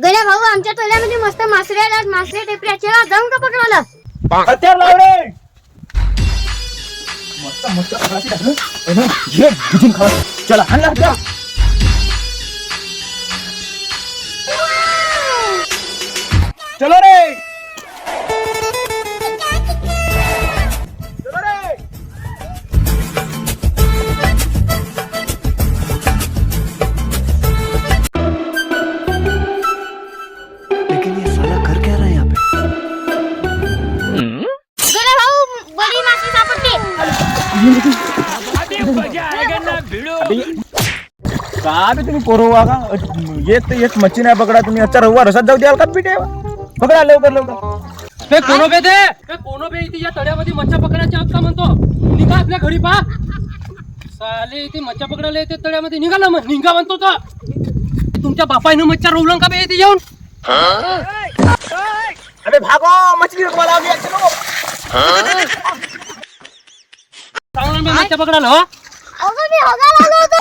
गड्या भाऊ आमच्या तळ्यामध्ये मस्त मासरे आल्यात. मासरे टेपऱ्या चला जाऊन का पकडायला? हत्यार लाव रे. मस्त मस्त खलासी टाकलं. घे भिजून खा. चला आणला हत्यार. चलो रे. चलो रे. लेकिन ये साला कर क्या रहा है यहाँ पे? गड्या भाऊ बडी मासे सापडते. का बे तुम्ही पोरवा का एक मच्छी नाही पकडा तुम्ही. आजचा रविवार रसात जाऊ द्याल का पिटे. पकडा लवकर लवकर. हे कोनो बे इथे या तळ्यामध्ये मच्छा पकडायची आप का म्हणतो. निघा आपल्या घरी पा. साले इथे मच्छा पकडायला येते तळ्यामध्ये. निघाला मग निघा म्हणतो तो. तुमच्या बापाईनं मच्छा रोवलं का बे इथे येऊन. अबे भागो मछली रुकवा लावली. चलो चांगला मी मच्छा पकडायला हो. अगं मी हगायला आलो होतो.